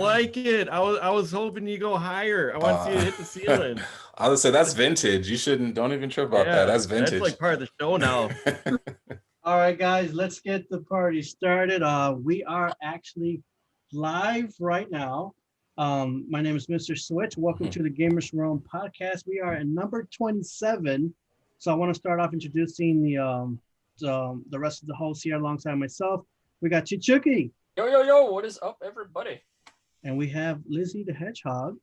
like it. I was hoping you go higher. I want you to hit the ceiling. I would say that's vintage. You shouldn't. Don't even trip about that. Yeah, That's that's vintage. like part of the show now. All right, guys, let's get the party started. We are actually live right now. My name is Mr. Switch. Welcome to the Gamers Room podcast. We are at number 27. So I want to start off introducing the rest of the hosts here alongside myself. We got CHICHUKI. Yo, yo, yo, what is up, everybody? And we have Lizzie the Hedgehog.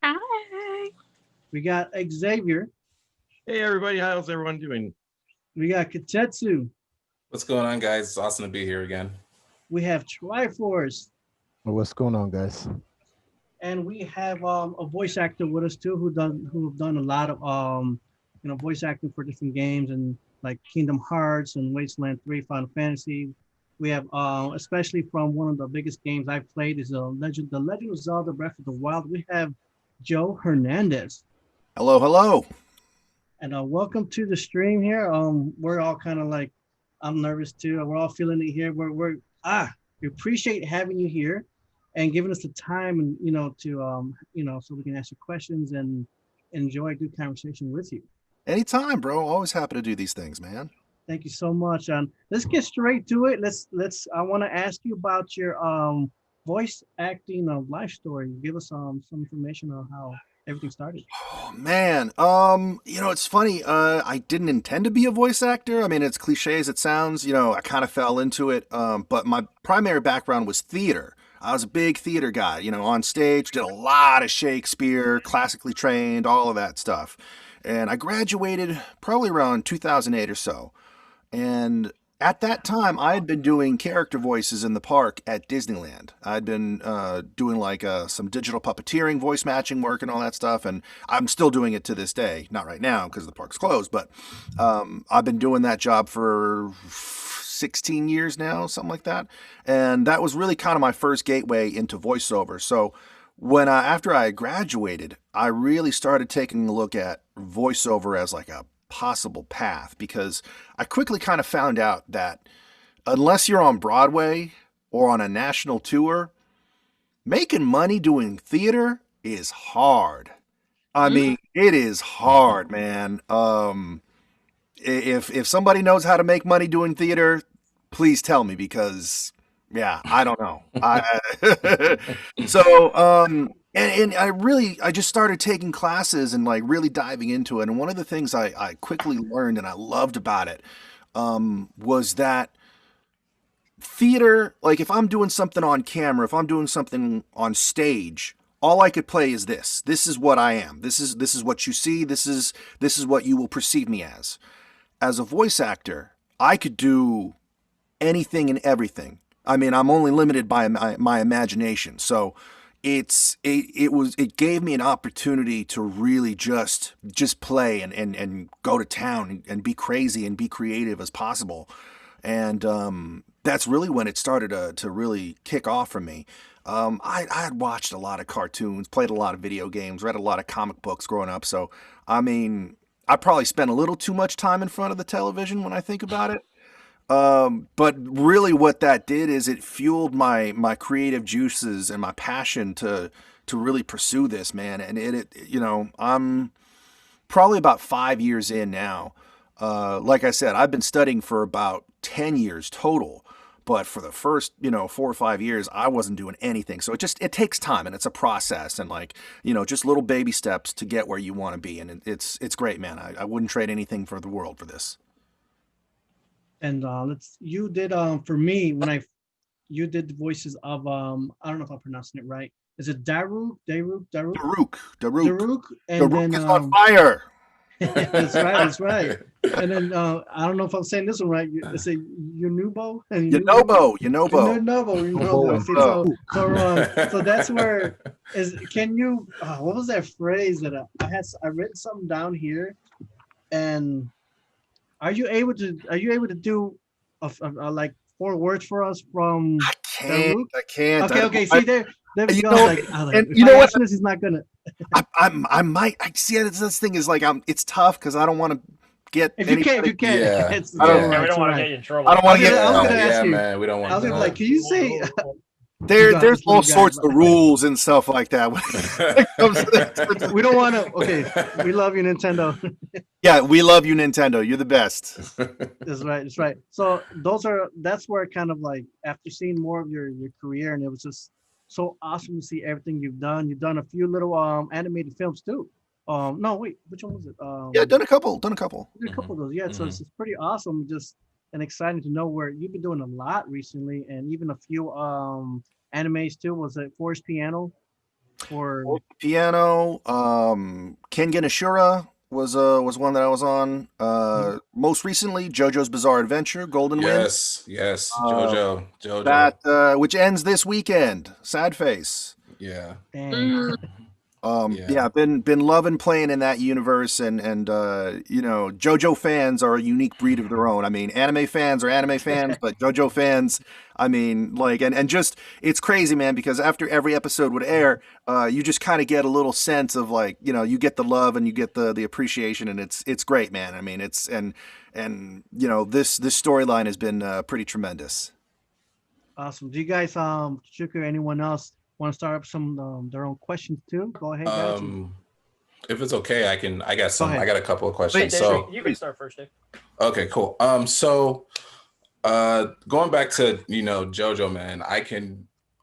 Hi. We got Xavier. Hey, everybody, how's everyone doing? We got Katetsu. What's going on, guys? It's awesome to be here again. We have Triforce. What's going on, guys? And we have a voice actor with us too, who've done a lot of voice acting for different games and like Kingdom Hearts and Wasteland 3, Final Fantasy. We have especially from one of the biggest games I've played is The Legend of Zelda Breath of the Wild. We have Joe Hernandez. Hello, hello. And welcome to the stream here. We're all kind of like, I'm nervous too. We're all feeling it here. We appreciate having you here and giving us the time and so we can ask you questions and enjoy a good conversation with you. Anytime, bro. Always happy to do these things, man. Thank you so much. Let's get straight to it. I want to ask you about your voice acting life story. Give us some information on how everything started. Oh man. It's funny. I didn't intend to be a voice actor. I mean, it's cliche as it sounds, I kind of fell into it. But my primary background was theater. I was a big theater guy, on stage, did a lot of Shakespeare, classically trained, all of that stuff. And I graduated probably around 2008 or so. And at that time, I had been doing character voices in the park at Disneyland. I'd been doing like some digital puppeteering, voice matching work and all that stuff. And I'm still doing it to this day. Not right now because the park's closed, but I've been doing that job for 16 years now, something like that. And that was really kind of my first gateway into voiceover. So when after I graduated, I really started taking a look at voiceover as like a possible path, because I quickly kind of found out that unless you're on Broadway or on a national tour, making money doing theater is hard. I mean, it is hard, man. If somebody knows how to make money doing theater, please tell me, because yeah, I don't know. And I just started taking classes and like really diving into it. And one of the things I quickly learned and I loved about it was that theater, like if I'm doing something on camera, if I'm doing something on stage, all I could play is this. This is what I am. This is what you see. This is what you will perceive me as. As a voice actor, I could do anything and everything. I mean, I'm only limited by my imagination. So it gave me an opportunity to really just play and go to town and be crazy and be creative as possible. And that's really when it started to really kick off for me. I had watched a lot of cartoons, played a lot of video games, read a lot of comic books growing up. So, I mean, I probably spent a little too much time in front of the television when I think about it. But really what that did is it fueled my creative juices and my passion to really pursue this, man. And I'm probably about 5 years in now. Like I said, I've been studying for about 10 years total, but for the first, 4 or 5 years, I wasn't doing anything. So it takes time and it's a process and just little baby steps to get where you want to be. And it's great, man. I wouldn't trade anything for the world for this. And you did for me you did the voices of I don't know if I'm pronouncing it right. Is it Daruk? Daruk. And Daruk then is on fire. That's right. And then I don't know if I'm saying this one right. It's a Yunobo. Yunobo. So that's where can you what was that phrase that I read something down here, and Are you able to do like 4 words for us from? I can't. Okay. See there we go. This is not gonna. I might. I see. This thing is like it's tough because I don't want to get. If you can't. Yeah. We don't want to get you in trouble. I don't want to get. I was gonna ask you, man. We don't want. I was like, can you say? There's what all you got. sorts of rules and stuff like that. We don't want to. Okay, we love you, Nintendo. Yeah, we love you, Nintendo. You're the best. That's right. That's right. So that's where kind of like after seeing more of your career, and it was just so awesome to see everything you've done. You've done a few little animated films too. No, wait, which one was it? Yeah, done a couple. did a couple of those. Yeah, so it's pretty awesome. Just and exciting to know where you've been doing a lot recently, and even a few animes too. Was it Forest Piano? Or Piano, Kengan Ashura was one that I was on. Most recently, JoJo's Bizarre Adventure, Golden Wind. Yes, JoJo. That which ends this weekend. Sad face. Yeah. dang. Yeah, been loving playing in that universe, and you know, JoJo fans are a unique breed of their own. I mean, anime fans are anime fans, but JoJo fans, I mean, like, and just it's crazy, man, because after every episode would air, you just kind of get a little sense of like, you know, you get the love and you get the appreciation, and it's great, man. I mean, it's and you know, this storyline has been pretty tremendous. Awesome. Do you guys, Chiku, or anyone else want to start up some their own questions too? Go ahead, guys. If it's okay, I got some. ahead. I got a couple of questions. Wait, Dave, So you can start first, Dave. okay, cool. So going back to, you know, JoJo, man,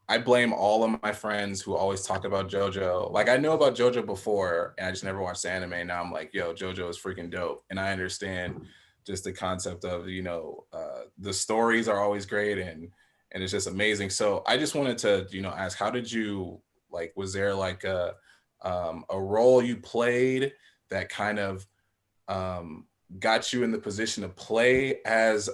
I blame all of my friends who always talk about JoJo. Like, I know about JoJo before, and I just never watched the anime. Now I'm like, yo, JoJo is freaking dope, and I understand just the concept of, you know, the stories are always great, and it's just amazing. So I just wanted to, you know, ask, how did you, like, was there like a role you played that kind of got you in the position to play as,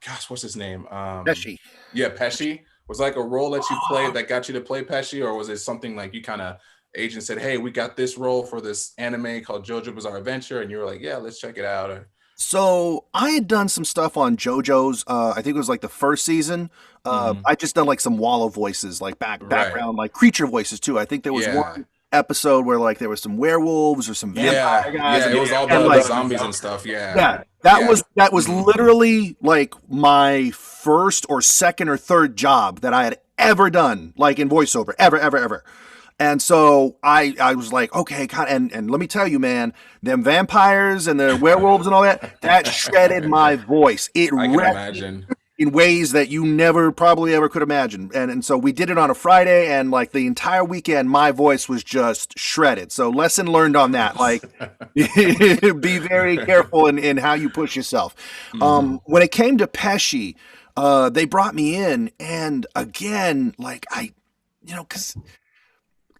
gosh, what's his name? Pesci. Yeah, Pesci. Was like a role that you played that got you to play Pesci, or was it something like you kind of agent said, hey, we got this role for this anime called JoJo Bizarre Adventure, and you were like, yeah, let's check it out? Or So I had done some stuff on JoJo's. I think it was like the first season. I just done like some wallow voices, like background, like creature voices too. I think there was one episode where like there was some werewolves or some vampire guys. It was all about like zombies and stuff. That was literally like my first or second or third job that I had ever done, like in voiceover, ever. And so I was like, okay, and let me tell you, man, them vampires and the werewolves and all that shredded my voice. I can imagine. In ways that you never probably ever could imagine. And so we did it on a Friday, and like the entire weekend, my voice was just shredded. So lesson learned on that, like be very careful in how you push yourself. When it came to Pesci, they brought me in, and again, like cause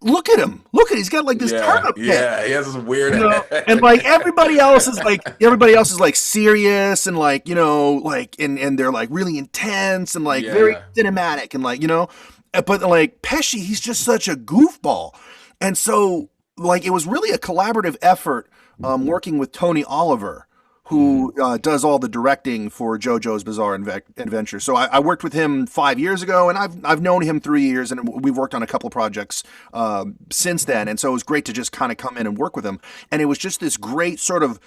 look at him. He's got like this turnip head. Yeah, he has this weird head. And like everybody else is like serious and like, you know, like and they're like really intense and like very cinematic and like, you know, but like Pesci, he's just such a goofball. And so like it was really a collaborative effort working with Tony Oliver, who does all the directing for JoJo's Bizarre Adventure. So I worked with him 5 years ago, and I've known him 3 years, and we've worked on a couple of projects since then. And so it was great to just kind of come in and work with him. And it was just this great sort of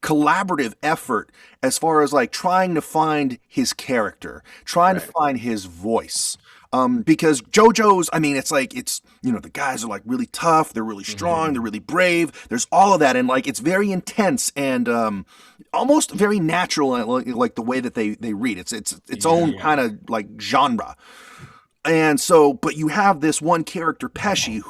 collaborative effort as far as like trying to find his character, trying to find his voice. Because JoJo's, I mean, it's you know, the guys are like really tough, they're really strong, they're really brave. There's all of that, and like it's very intense and almost very natural, like the way that they read. It's own kind of like genre. And so, but you have this one character, Pesci,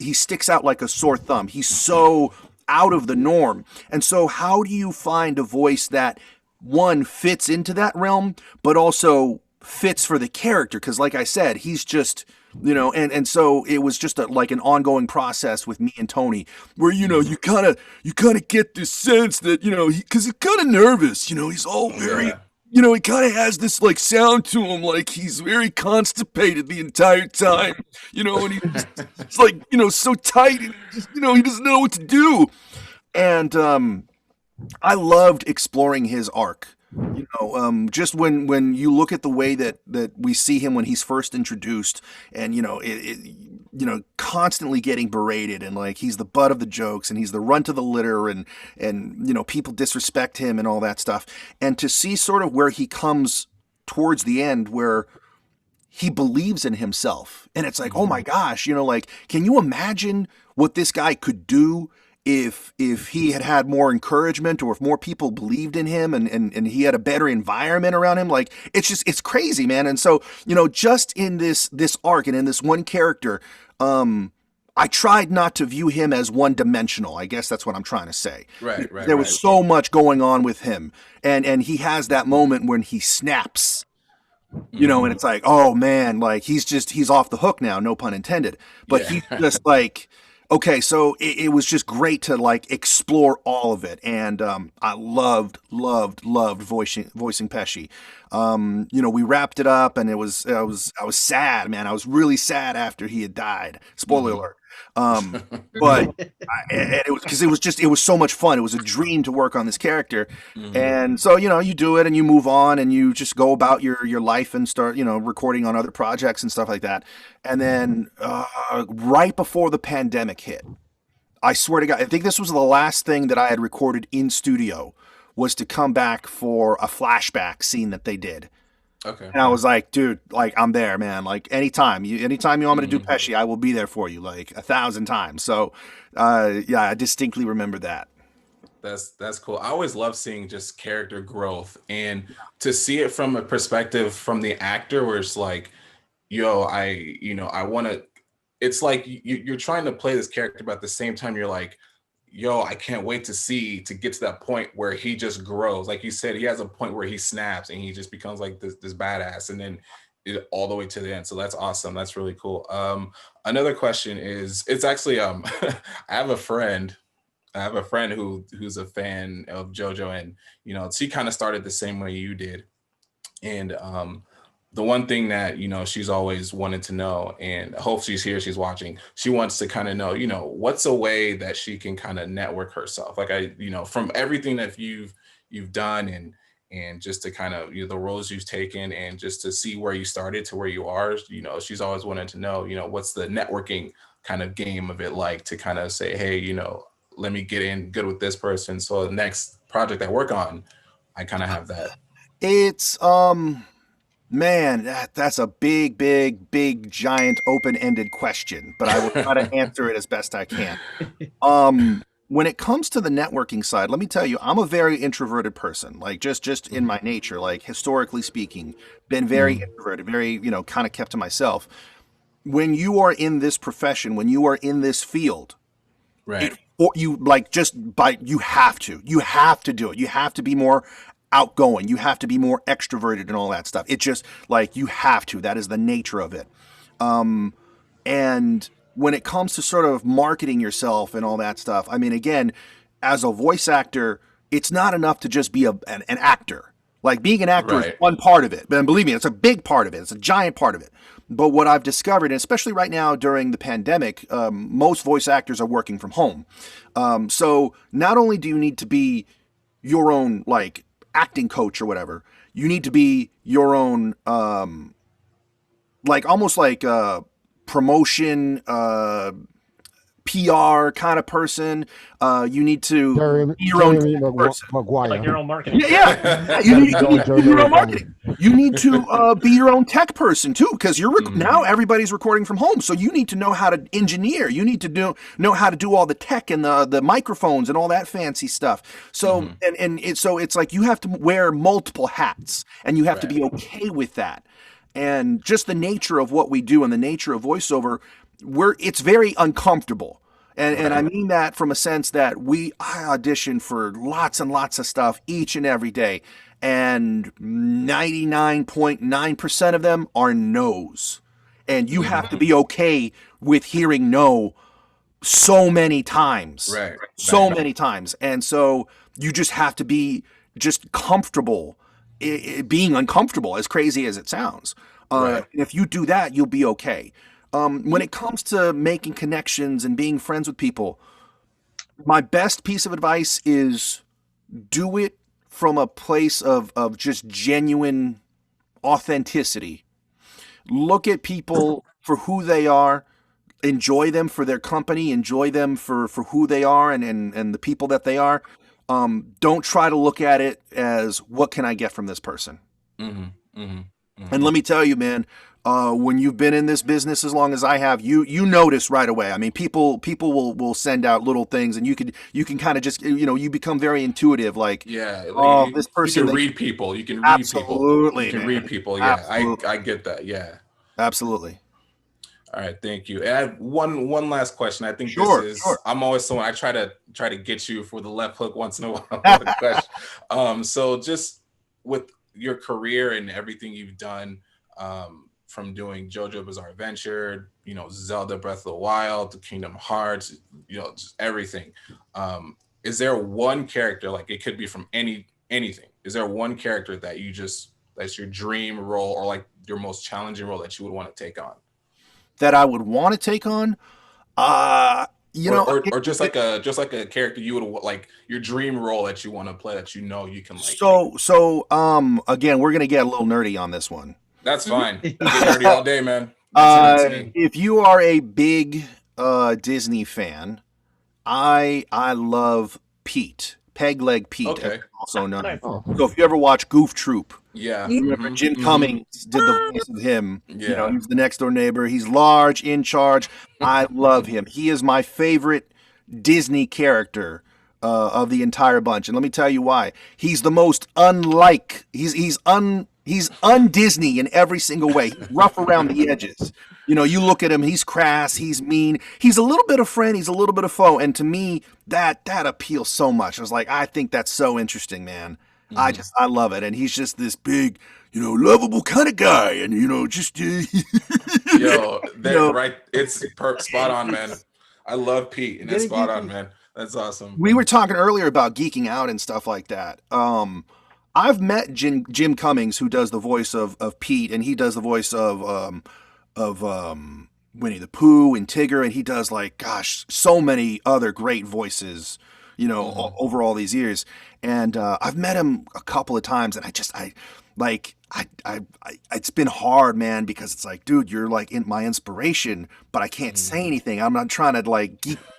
he sticks out like a sore thumb. He's so out of the norm. And so how do you find a voice that one fits into that realm, but also fits for the character? Because like I said, he's just, you know, and so it was just like an ongoing process with me and Tony, where, you know, you kind of get this sense that, you know, because he's kind of nervous, you know, he's all very, you know, he kind of has this like sound to him, like he's very constipated the entire time, you know, and it's like, you know, so tight, and just, you know, he doesn't know what to do. And I loved exploring his arc. You know, just when you look at the way that we see him when he's first introduced, and you know, you know, constantly getting berated, and like he's the butt of the jokes, and he's the runt of the litter, and you know, people disrespect him and all that stuff, and to see sort of where he comes towards the end, where he believes in himself. And it's like, oh my gosh, like, can you imagine what this guy could do if he had more encouragement, or if more people believed in him, and he had a better environment around him? Like, it's crazy, man. And so, just in this arc and in this one character, I tried not to view him as one-dimensional. I guess that's what I'm trying to say. Right. There was so much going on with him, and he has that moment when he snaps, and it's like, oh man, like he's off the hook now, no pun intended. But he's just like, okay, so it was just great to like explore all of it, and I loved voicing Pesci. We wrapped it up, and I was sad, man. I was really sad after he had died. Spoiler alert. But it was because it was so much fun. It was a dream to work on this character, and so you do it and you move on and you just go about your life and start recording on other projects and stuff like that. And then right before the pandemic hit, I swear to God, I think this was the last thing that I had recorded in studio, was to come back for a flashback scene that they did. Okay. And I was like, dude, like, I'm there, man. Like, anytime you want me to do Pesci, I will be there for you, like 1,000 times. So, I distinctly remember that. That's cool. I always love seeing just character growth, and to see it from a perspective from the actor, where it's like, I want to. It's like you're trying to play this character, but at the same time, you're like, I can't wait to get to that point where he just grows. Like you said, he has a point where he snaps and he just becomes like this badass, and then all the way to the end. So that's awesome. That's really cool. Another question is, it's actually I have a friend who's a fan of JoJo, and she kind of started the same way you did, and the one thing that she's always wanted to know, and I hope she's here, she's watching, she wants to kind of know what's a way that she can kind of network herself, like from everything that you've done, and just to kind of the roles you've taken, and just to see where you started to where you are. She's always wanted to know what's the networking kind of game of it, like, to kind of say, hey, let me get in good with this person, so the next project I work on, I kind of have that. It's man, that's a big, giant, open-ended question, but I will try to answer it as best I can. When it comes to the networking side, let me tell you, I'm a very introverted person. Like, just in my nature, like, historically speaking, been very introverted, very, kind of kept to myself. When you are in this profession, when you are in this field, right, you have to do it. You have to be more outgoing. You have to be more extroverted and all that stuff. It just, like, you have to. That is the nature of it. And when it comes to sort of marketing yourself and all that stuff, I mean, again, as a voice actor, it's not enough to just be an actor. Like, being an actor is one part of it. But believe me, it's a big part of it. It's a giant part of it. But what I've discovered, and especially right now during the pandemic, most voice actors are working from home. So not only do you need to be your own, like, acting coach or whatever, you need to be your own like, almost like promotion PR kind of person. You need to be your own person. Like your own marketing. Yeah. You need your own marketing. You need to be your own tech person too, because now everybody's recording from home. So you need to know how to engineer. You need to know how to do all the tech and the microphones and all that fancy stuff. So so it's like you have to wear multiple hats, and you have to be okay with that. And just the nature of what we do and the nature of voiceover, it's very uncomfortable. And I mean that from a sense that I audition for lots and lots of stuff each and every day. And 99.9% of them are no's. And you have to be okay with hearing no so many times. So many times. And so you just have to be just comfortable being uncomfortable, as crazy as it sounds. And if you do that, you'll be okay. When it comes to making connections and being friends with people, my best piece of advice is do it from a place of just genuine authenticity. Look at people for who they are, enjoy them for their company, enjoy them for who they are and the people that they are. Don't try to look at it as, what can I get from this person? And let me tell you, man, when you've been in this business as long as I have, you notice right away. I mean, people will send out little things, and you can kind of just, you become very intuitive. Like, Yeah, oh, this person, you can read people. You can read absolutely, people. You can man. read people. Yeah, Absolutely. I get that. Yeah. Absolutely. All right, thank you. And I have one last question. I think Sure, this is sure. I'm always someone I try to get you for the left hook once in a while with a question. So just with your career and everything you've done, from doing JoJo Bizarre Adventure, Zelda Breath of the Wild, to Kingdom Hearts, just everything. Is there one character, like it could be from anything? Is there one character that that's your dream role, or like your most challenging role that you would want to take on? That I would want to take on, or just like a character you would like, your dream role that you want to play that you can like. So again, we're gonna get a little nerdy on this one. That's fine. Get nerdy all day, man. That's me. If you are a big Disney fan, I love Pete. Peg Leg Pete, Okay. also known. Nice. So if you ever watch Goof Troop, Yeah. remember Jim Cummings did the voice of him. Yeah. He's the next door neighbor. He's large, in charge. I love him. He is my favorite Disney character of the entire bunch, and let me tell you why. He's the most unlike. He's un-Disney in every single way. He's rough around the edges. You look at him, he's crass, he's mean, he's a little bit of friend, he's a little bit of foe. And to me, that appeals so much. I was like, I think that's so interesting, man. Mm-hmm. I love it. And he's just this big, lovable kind of guy. And, just. Right. It's spot on, man. I love Pete, and that's spot on, man. That's awesome. We were talking earlier about geeking out and stuff like that. I've met Jim Cummings, who does the voice of Pete, and he does the voice of Winnie the Pooh and Tigger, and he does so many other great voices, over all these years. And I've met him a couple of times, and it's been hard, man, because it's like, dude, you're like my inspiration, but I can't say anything. I'm not trying to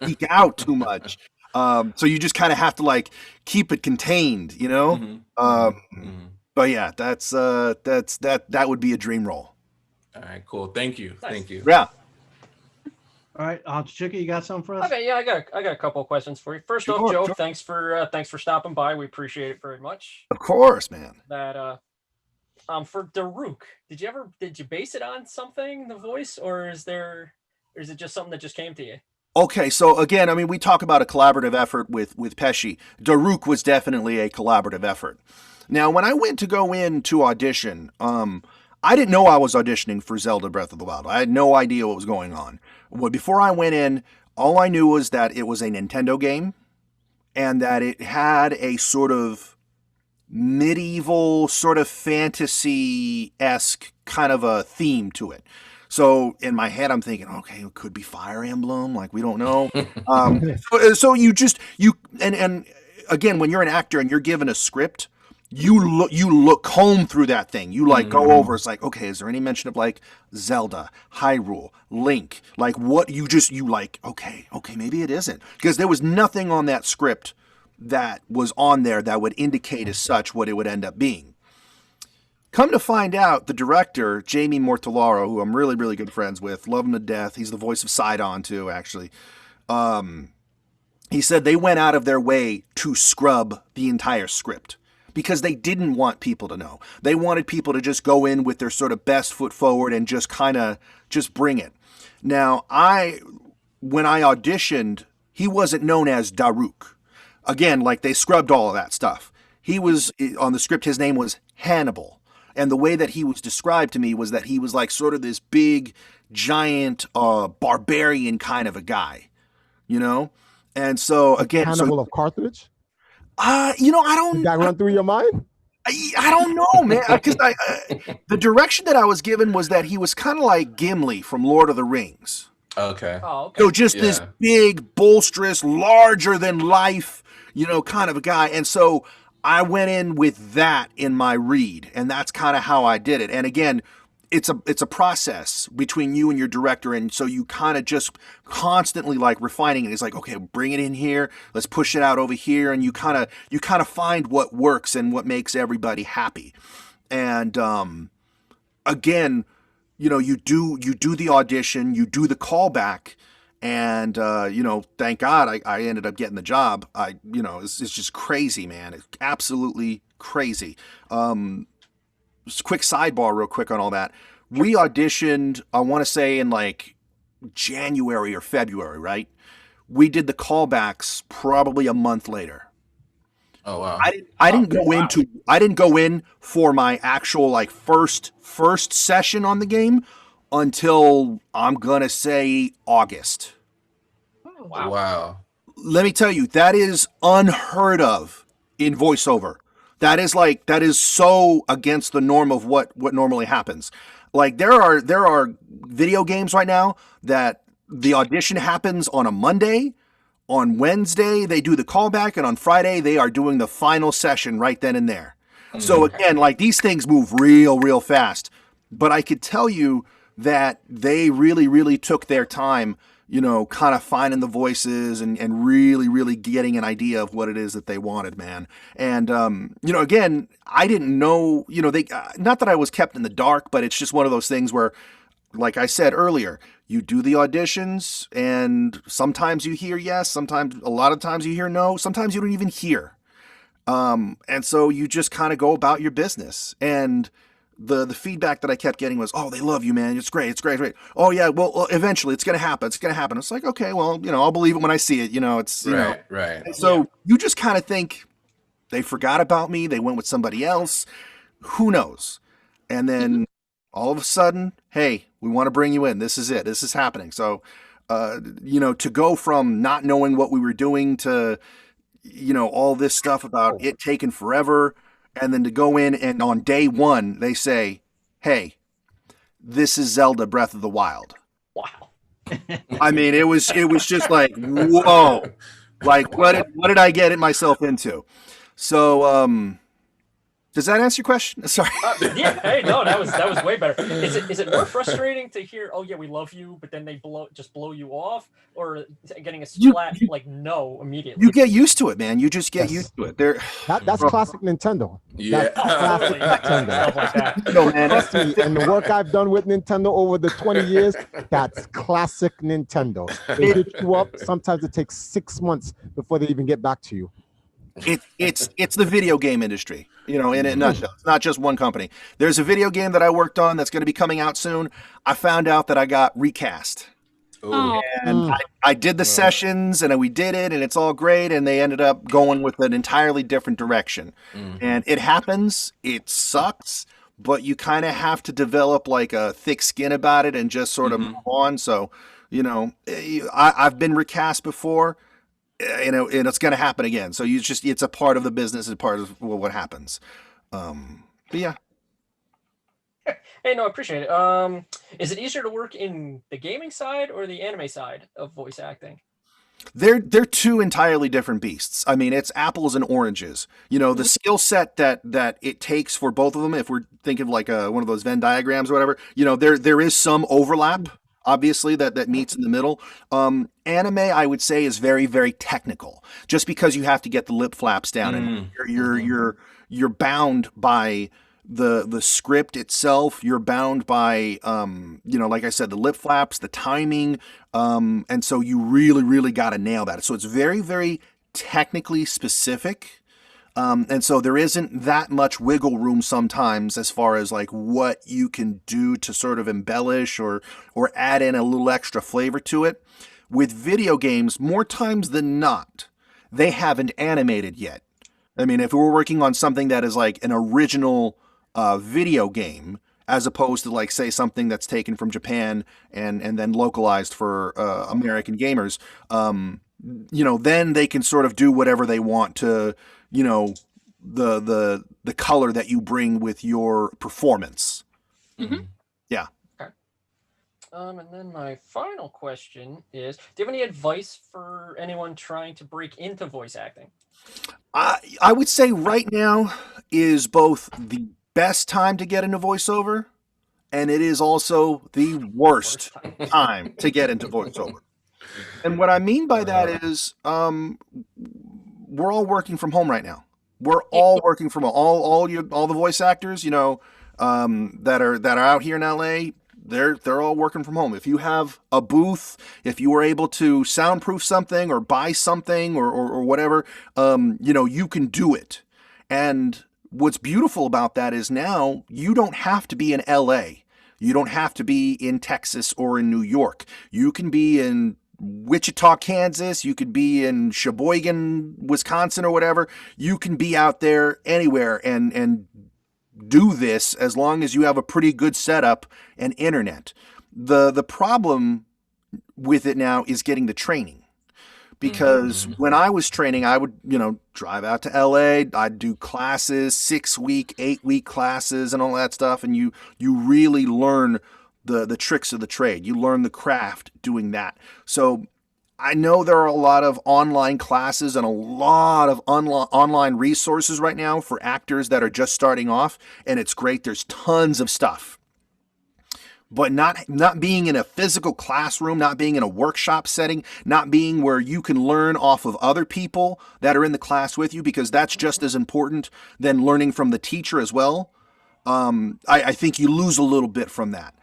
geek out too much. So you just kind of have to keep it contained, But yeah, that would be a dream role. All right, cool. Thank you. Nice. Thank you. Yeah. All right, CHICHUKI, you got something for us? Okay, yeah, I got a couple of questions for you. First off, Joe, thanks for stopping by. We appreciate it very much. Of course, man. That for Daruk, did you base it on something, the voice, or is it just something that just came to you? Okay, so again, I mean, we talk about a collaborative effort with Pesci. Daruk was definitely a collaborative effort. Now, when I went to go in to audition, I didn't know I was auditioning for Zelda Breath of the Wild. I had no idea what was going on. Well, before I went in, all I knew was that it was a Nintendo game and that it had a sort of medieval, sort of fantasy-esque kind of a theme to it. So in my head, I'm thinking, okay, it could be Fire Emblem, we don't know. So and again, when you're an actor and you're given a script, you look comb through that thing. You go over. It's like, okay, is there any mention of Zelda, Hyrule, Link? Okay, maybe it isn't, because there was nothing on that script that was on there that would indicate as such what it would end up being. Come to find out, the director, Jamie Mortellaro, who I'm really, really good friends with, love him to death. He's the voice of Sidon too, actually. He said they went out of their way to scrub the entire script because they didn't want people to know. They wanted people to just go in with their sort of best foot forward and just bring it. Now, when I auditioned, he wasn't known as Daruk. Again, they scrubbed all of that stuff. He was, on the script, his name was Hannibal. And the way that he was described to me was that he was sort of this big, giant, barbarian kind of a guy, And so, again... Hannibal of Carthage? I don't... Did that run through your mind? I don't know, man, because the direction that I was given was that he was kind of like Gimli from Lord of the Rings. Okay. Oh, okay. So just this big, bolsterous, larger than life, kind of a guy. And so I went in with that in my read, and that's kind of how I did it. And again, it's a process between you and your director, and so you kind of just constantly refining it. It's okay, bring it in here, let's push it out over here, and you kind of find what works and what makes everybody happy. And again, you do the audition, you do the callback, and thank God I ended up getting the job. It's just crazy, man. It's absolutely crazy. Just quick sidebar real quick on all that. We auditioned, I want to say in like January or February, right? We did the callbacks probably a month later. Oh wow. I didn't go in for my actual like first session on the game until I'm gonna say August. Wow. Wow. Let me tell you, that is unheard of in voiceover. That is so against the norm of what normally happens. Like there are video games right now that the audition happens on a Monday. On Wednesday, they do the callback, and on Friday, they are doing the final session right then and there. So again, like these things move real fast. But I could tell you that they really took their time, kind of finding the voices and really getting an idea of what it is that they wanted, man. And, again, I didn't know, not that I was kept in the dark, but it's just one of those things where, like I said earlier, you do the auditions and sometimes you hear yes, a lot of times you hear no, sometimes you don't even hear. And so you just kind of go about your business. And the feedback that I kept getting was, oh, they love you, man. It's great. Oh yeah. Well, eventually it's going to happen. It's like, okay, well, I'll believe it when I see it, Right. And so you just kind of think they forgot about me. They went with somebody else. Who knows? And then all of a sudden, hey, we want to bring you in. This is it. This is happening. So, to go from not knowing what we were doing to, all this stuff about it taking forever. And then to go in and on day one, they say, hey, this is Zelda Breath of the Wild. Wow. I mean, it was just like, whoa, like what did I get myself into? So, does that answer your question? Sorry. Yeah. Hey, no, that was way better. Is it more frustrating to hear, oh yeah, we love you, but then they blow you off, or getting a flat like no immediately? You get used to it, man. You just get used to it. That's classic Nintendo. Yeah. That's classic Nintendo. Stuff like that. No, man. Trust me, and the work I've done with Nintendo over the 20 years, that's classic Nintendo. They hit you up. Sometimes it takes 6 months before they even get back to you. It's the video game industry, in a nutshell. It's not just one company. There's a video game that I worked on that's going to be coming out soon. I found out that I got recast. Ooh. And I did the sessions and we did it and it's all great. And they ended up going with an entirely different direction. And it happens. It sucks. But you kind of have to develop like a thick skin about it and just sort of move on. So, I've been recast before. And it's going to happen again. So it's a part of the business, it's part of what happens. But yeah. Hey, no, I appreciate it. Is it easier to work in the gaming side or the anime side of voice acting? They're two entirely different beasts. I mean, it's apples and oranges. The skill set that it takes for both of them, if we're thinking like one of those Venn diagrams or whatever, there is some overlap. Obviously, that meets in the middle. Anime, I would say, is very, very technical. Just because you have to get the lip flaps down, and you're bound by the script itself. You're bound by, like I said, the lip flaps, the timing, and so you really got to nail that. So it's very, very technically specific. And so there isn't that much wiggle room sometimes as far as like what you can do to sort of embellish or add in a little extra flavor to it. With video games, more times than not, they haven't animated yet. I mean, if we're working on something that is like an original video game, as opposed to like, say, something that's taken from Japan and then localized for American gamers, then they can sort of do whatever they want to, the color that you bring with your performance. Yeah. Okay. And then my final question is, do you have any advice for anyone trying to break into voice acting? I would say right now is both the best time to get into voiceover, and it is also the worst time to get into voiceover. And what I mean by that is, we're all working from home right now. We're all working from home. All the voice actors, that are out here in LA, they're all working from home. If you have a booth, if you were able to soundproof something or buy something or whatever, you can do it. And what's beautiful about that is now you don't have to be in LA. You don't have to be in Texas or in New York. You can be in Wichita, Kansas. You could be in Sheboygan, Wisconsin, or whatever. You can be out there anywhere and do this as long as you have a pretty good setup and internet. The problem with it now is getting the training. Because when I was training, I would, drive out to LA. I'd do classes, 6-week, 8-week classes and all that stuff. And you really learn the tricks of the trade. You learn the craft doing that. So I know there are a lot of online classes and a lot of online resources right now for actors that are just starting off. And it's great. There's tons of stuff. But not being in a physical classroom, not being in a workshop setting, not being where you can learn off of other people that are in the class with you, because that's just as important than learning from the teacher as well. I think you lose a little bit from that.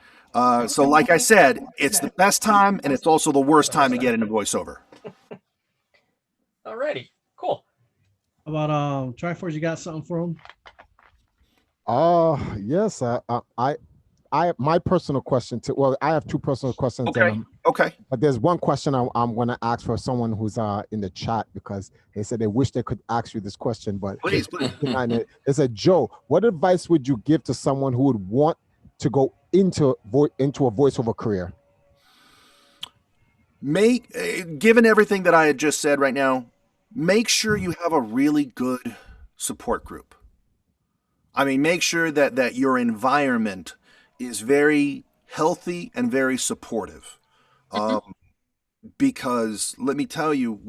So like I said, it's the best time and it's also the worst time to get into voiceover. Alrighty, cool. How about Triforce, you got something for him? Yes, I my personal question I have two personal questions. Okay. But there's one question I'm going to ask for someone who's in the chat, because they said they wish they could ask you this question, but Please. They said, Joe, what advice would you give to someone who would want to go into a voiceover career? Given everything that I had just said right now, make sure you have a really good support group. I mean, make sure that your environment is very healthy and very supportive. Because let me tell you,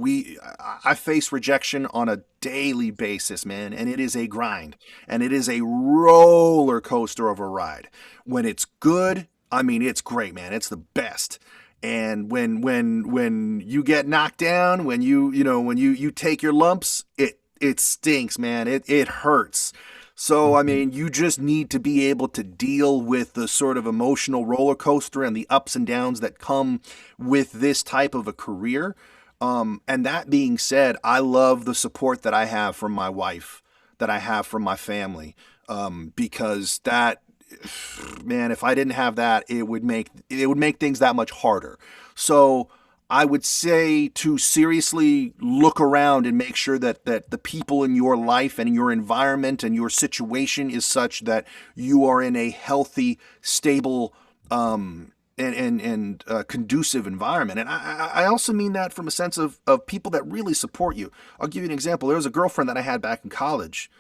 I face rejection on a daily basis, man, and it is a grind, and it is a roller coaster of a ride. When it's good, I mean, it's great, man. It's the best. And when you get knocked down, when you take your lumps, it stinks, man. It hurts. So, I mean, you just need to be able to deal with the sort of emotional roller coaster and the ups and downs that come with this type of a career. And that being said, I love the support that I have from my wife, that I have from my family, because that, man, if I didn't have that, it would make things that much harder. So I would say to seriously look around and make sure that the people in your life and your environment and your situation is such that you are in a healthy, stable, and conducive environment. And I also mean that from a sense of people that really support you. I'll give you an example. There was a girlfriend that I had back in college.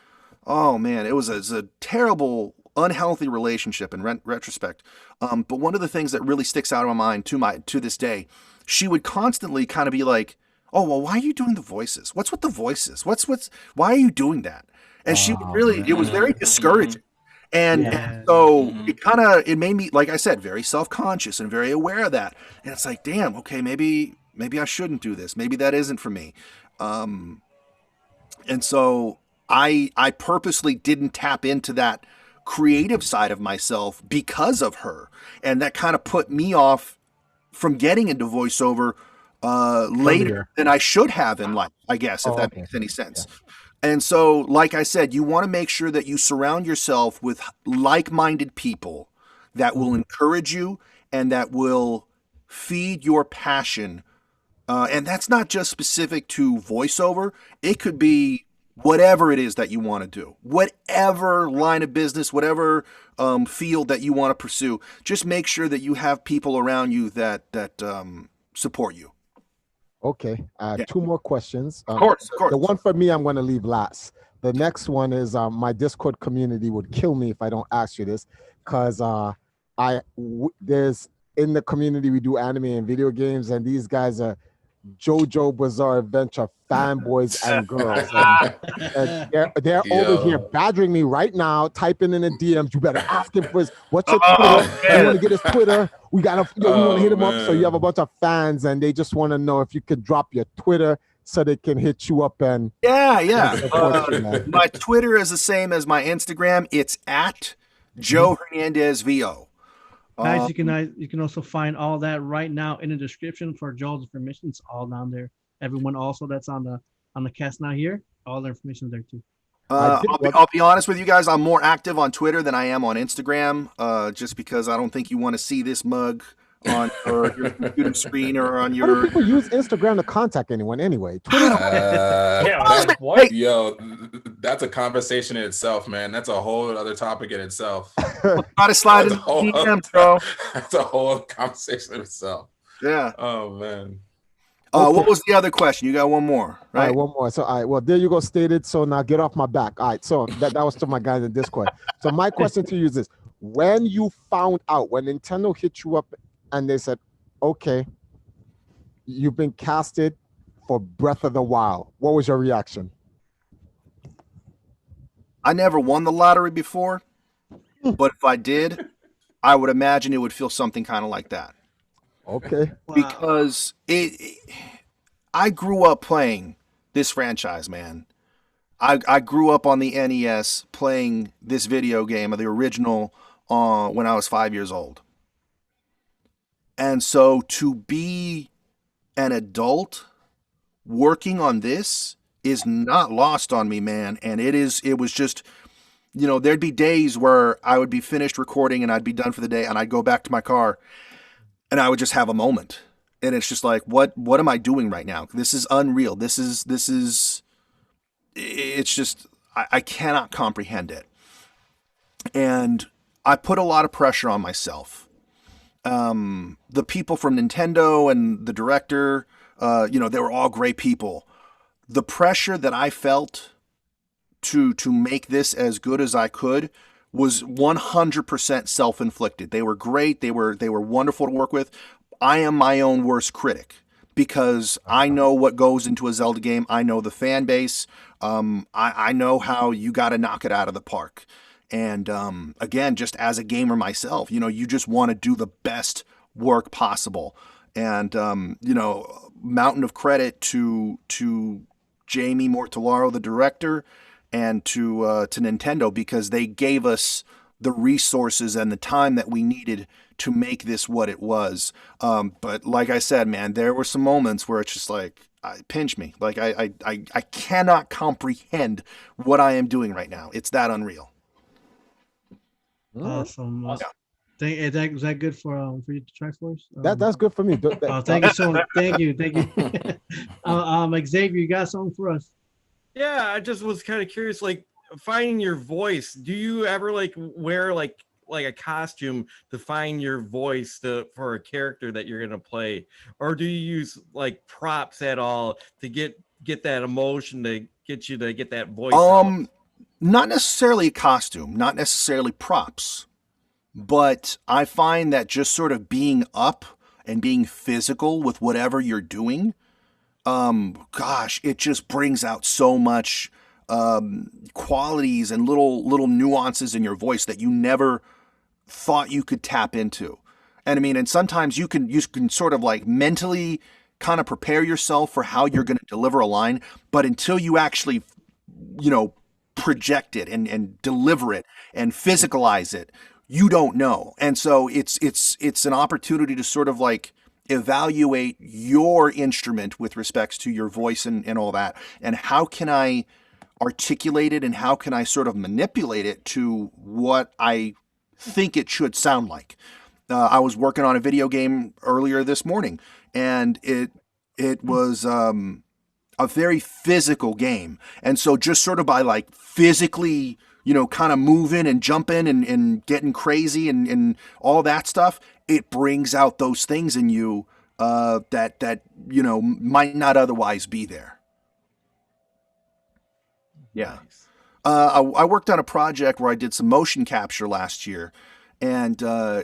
Oh man, it was a terrible, unhealthy relationship in retrospect. But one of the things that really sticks out in my mind to this day, she would constantly kind of be like, "Oh, well, why are you doing the voices? What's with the voices? Why are you doing that?" And she would really, it was very discouraging. And so it made me, like I said, very self-conscious and very aware of that. And it's like, damn, okay, maybe I shouldn't do this. Maybe that isn't for me. And so I purposely didn't tap into that creative side of myself because of her. And that kind of put me off from getting into voiceover later than I should have in life, I guess, if that makes any sense. Yeah. And so, like I said, you want to make sure that you surround yourself with like-minded people that will encourage you and that will feed your passion. And that's not just specific to voiceover. It could be whatever it is that you want to do, whatever line of business, whatever field that you want to pursue. Just make sure that you have people around you that support you. Okay. Two more questions. Of course. The one for me, I'm going to leave last. The next one is my Discord community would kill me if I don't ask you this, because there's in the community we do anime and video games, and these guys are JoJo Bizarre Adventure fanboys and girls. And they're over here badgering me right now, typing in the DMs. You better ask him for his, what's your Twitter? You want to get his Twitter? We want to hit him up. So you have a bunch of fans and they just want to know if you could drop your Twitter so they can hit you up and my Twitter is the same as my Instagram. It's at Joe Hernandez VO. Guys, you can also find all that right now in the description for Joel's information. It's all down there. Everyone also that's on the cast now here, all the information is there too. I'll be honest with you guys. I'm more active on Twitter than I am on Instagram, just because I don't think you want to see this mug on your computer screen or on How do your. people use Instagram to contact anyone anyway? Twitter. What? Yo, that's a conversation in itself, man. That's a whole other topic in itself. Gotta slide in That's a whole DMs, bro. That's a whole conversation in itself. Yeah. Oh man. What was the other question? You got one more, All right? right, one more. So, all right, well, there you go, stated. So now get off my back. All right, so that was to my guys in Discord. So my question to you is this: when you found out, when Nintendo hit you up and they said, "Okay, you've been casted for Breath of the Wild," what was your reaction? I never won the lottery before, but if I did, I would imagine it would feel something kind of like that. Okay. Wow. Because I grew up playing this franchise, man. I grew up on the NES playing this video game, the original, when I was 5 years old. And so to be an adult working on this is not lost on me, man. And it was just, there'd be days where I would be finished recording and I'd be done for the day and I'd go back to my car and I would just have a moment. And it's just like, what am I doing right now? This is unreal. It's just, I cannot comprehend it. And I put a lot of pressure on myself. The people from Nintendo and the director, they were all great people. The pressure that I felt to make this as good as I could was 100% self-inflicted. They were great. They were wonderful to work with. I am my own worst critic because I know what goes into a Zelda game. I know the fan base. I know how you got to knock it out of the park. And again, just as a gamer myself, you just want to do the best work possible. And mountain of credit to Jamie Mortellaro, the director, and to Nintendo, because they gave us the resources and the time that we needed to make this what it was. But like I said, man, there were some moments where it's just like, pinch me. Like I cannot comprehend what I am doing right now. It's that unreal. Awesome. Awesome. Is that good for you to try for us? That's good for me. Thank you so much. Thank you. Xavier, you got something for us? Yeah, I just was kind of curious, like finding your voice. Do you ever like wear like a costume to find your voice for a character that you're gonna play, or do you use like props at all to get that emotion to get you to get that voice out? Not necessarily a costume, not necessarily props, but I find that just sort of being up and being physical with whatever you're doing, it just brings out so much qualities and little nuances in your voice that you never thought you could tap into. And I mean, and sometimes you can sort of like mentally kind of prepare yourself for how you're going to deliver a line, but until you actually, project it and deliver it and physicalize it, you don't know. And so it's an opportunity to sort of like evaluate your instrument with respects to your voice and all that. And how can I articulate it and how can I sort of manipulate it to what I think it should sound like? I was working on a video game earlier this morning, and it was a very physical game. And so just sort of by like physically, kind of moving and jumping and getting crazy and all that stuff, it brings out those things in you that might not otherwise be there. Yeah. Nice. I worked on a project where I did some motion capture last year. And I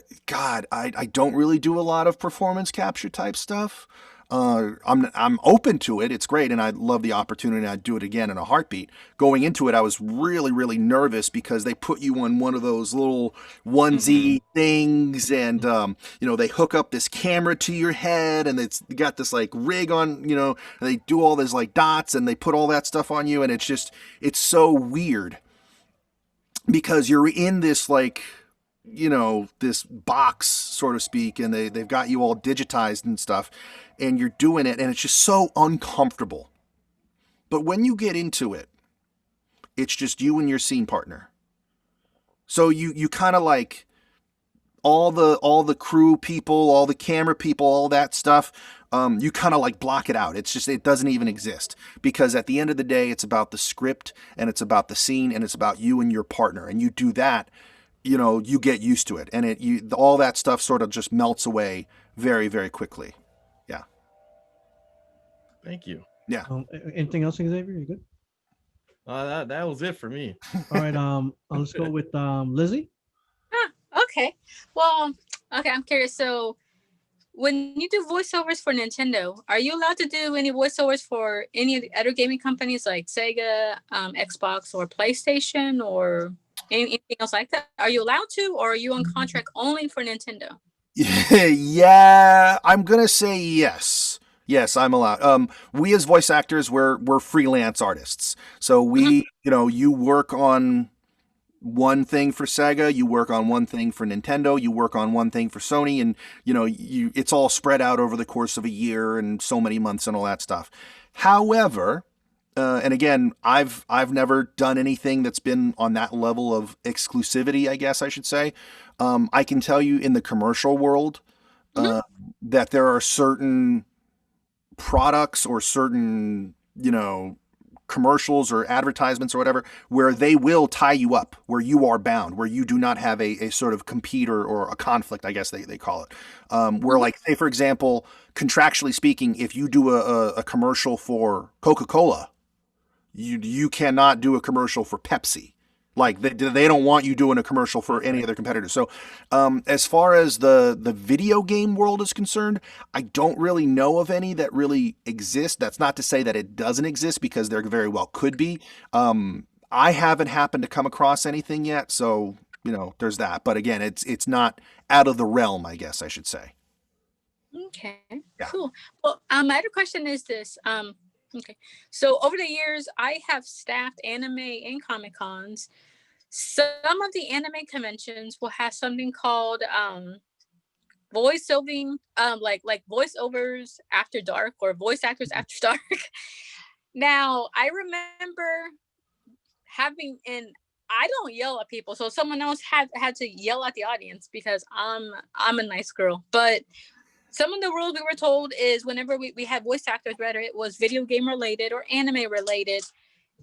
don't really do a lot of performance capture type stuff. I'm open to it. It's great, and I love the opportunity. I'd do it again in a heartbeat. Going into it, I was really, really nervous because they put you on one of those little onesie things, and they hook up this camera to your head, and it's got this like rig on, and they do all these like dots, and they put all that stuff on you, and it's so weird because you're in this like this box, so to speak, and they've got you all digitized and stuff, and you're doing it, and it's just so uncomfortable. But when you get into it, it's just you and your scene partner. So you kind of like all the crew people, all the camera people, all that stuff. You kind of like block it out. It's just, it doesn't even exist, because at the end of the day, it's about the script and it's about the scene and it's about you and your partner. And you do that, you get used to it, and all that stuff sort of just melts away very, very quickly. Yeah. Thank you. Yeah. Anything else, Xavier? You good? That was it for me. All right. Let's go with Lizzie. Okay. Well, okay, I'm curious. So when you do voiceovers for Nintendo, are you allowed to do any voiceovers for any of the other gaming companies like Sega, Xbox, or PlayStation, or anything else like that? Are you allowed to, or are you on contract only for Nintendo? Yeah, I'm gonna say yes. Yes, I'm allowed. We as voice actors, we're freelance artists. So we, you work on one thing for Sega, you work on one thing for Nintendo, you work on one thing for Sony, and it's all spread out over the course of a year and so many months and all that stuff. However, and again, I've never done anything that's been on that level of exclusivity, I guess I should say. I can tell you in the commercial world that there are certain products or certain, commercials or advertisements or whatever, where they will tie you up, where you are bound, where you do not have a sort of compete or a conflict, I guess they call it. Where, like, say, for example, contractually speaking, if you do a commercial for Coca-Cola, you cannot do a commercial for Pepsi. Like, they don't want you doing a commercial for any other competitor. So as far as the video game world is concerned, I don't really know of any that really exist. That's not to say that it doesn't exist, because there very well could be. I haven't happened to come across anything yet, so there's that. But again, it's not out of the realm, I guess I should say. Okay, Yeah. cool. Well, my other question is this. Okay, so over the years, I have staffed anime and Comic Cons. Some of the anime conventions will have something called voiceovering, like voiceovers after dark, or voice actors after dark. Now, I remember having, and I don't yell at people, so someone else had to yell at the audience because I'm a nice girl, but some of the rules we were told is whenever we had voice actors, whether it was video game related or anime related,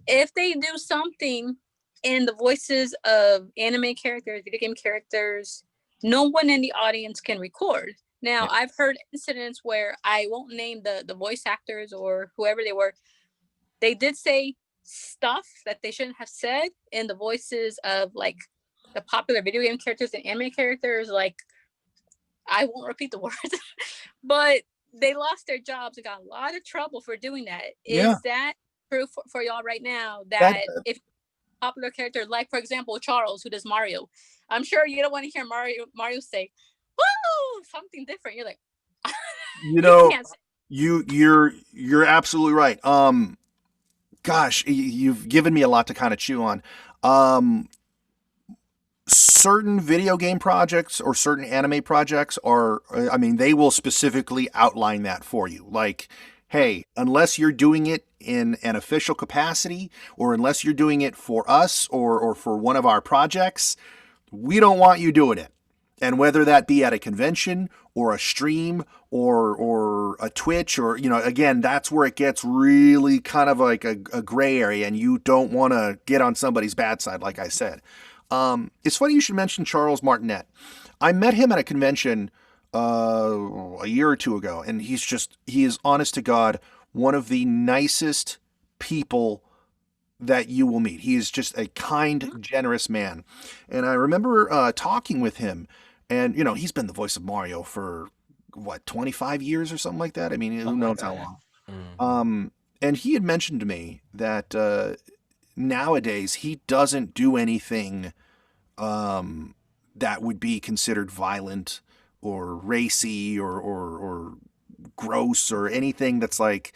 if they do something in the voices of anime characters, video game characters, no one in the audience can record. Now, I've heard incidents where, I won't name the voice actors or whoever they were, they did say stuff that they shouldn't have said in the voices of, like, the popular video game characters and anime characters, like, I won't repeat the words, but they lost their jobs and got a lot of trouble for doing that. Yeah. Is that true for y'all right now? That if popular character, like for example Charles, who does Mario, I'm sure you don't want to hear Mario say, "Woo!" something different. You're like, you're absolutely right. Gosh, you've given me a lot to kind of chew on. Certain video game projects or certain anime projects they will specifically outline that for you. Like, hey, unless you're doing it in an official capacity, or unless you're doing it for us or for one of our projects, we don't want you doing it. And whether that be at a convention or a stream or a Twitch, or, again, that's where it gets really kind of like a gray area, and you don't want to get on somebody's bad side, like I said. It's funny you should mention Charles Martinet. I met him at a convention a year or two ago, and he is, honest to God, one of the nicest people that you will meet. He is just a kind, generous man. And I remember talking with him, and he's been the voice of Mario for 25 years or something like that. I mean, who knows how long. And he had mentioned to me that nowadays he doesn't do anything that would be considered violent or racy or gross, or anything that's like,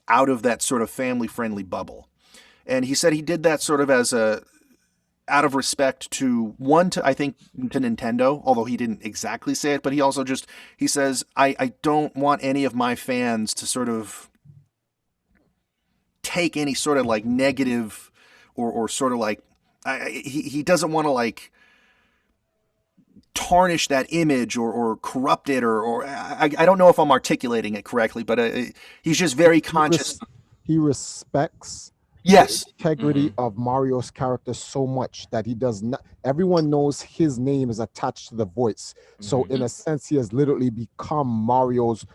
out of that sort of family friendly bubble. And he said he did that sort of as out of respect to I think to Nintendo, although he didn't exactly say it, but he also he says, I don't want any of my fans to sort of take any sort of like negative or sort of like, he doesn't want to like tarnish that image or corrupt it or I don't know if I'm articulating it correctly, but he's just very conscious. He respects yes the integrity of Mario's character so much that he does not. Everyone knows his name is attached to the voice, so in a sense, he has literally become Mario's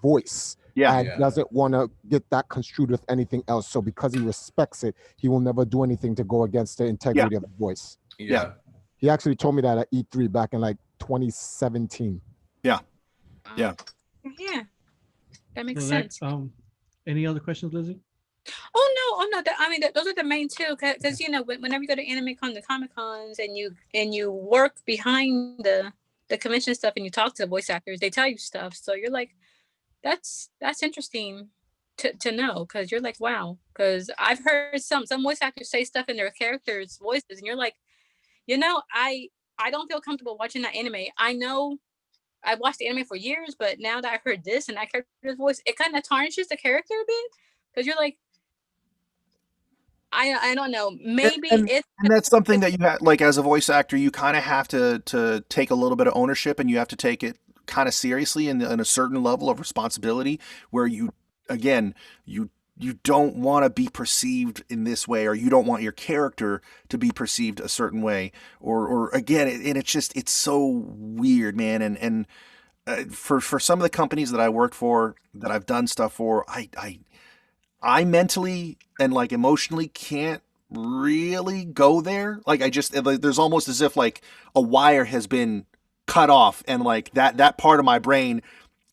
voice. And doesn't want to get that construed with anything else. So because he respects it, he will never do anything to go against the integrity of the voice. He actually told me that at E3 back in like 2017. Yeah. Yeah, that makes sense. Any other questions, Lizzie? Oh no! I mean, those are the main two. Because you know, whenever you go to anime con, the Comic Cons, and you work behind the convention stuff, and you talk to the voice actors, they tell you stuff. So you're like, that's interesting to know, because you're like, wow. Because I've heard some voice actors say stuff in their characters' voices, and you're like, you know, I don't feel comfortable watching that anime. I know I watched the anime for years, but now that I heard this and that character's voice, it kind of tarnishes the character a bit, because you're like, I don't know, maybe and that's something that you have, like, as a voice actor, you kind of have to take a little bit of ownership, and you have to take it kind of seriously in a certain level of responsibility, where you don't want to be perceived in this way, or you don't want your character to be perceived a certain way, or again, and it's so weird, man. And for some of the companies that I worked for, that I've done stuff for, I mentally and like emotionally can't really go there. Like there's almost as if like a wire has been cut off, and like that part of my brain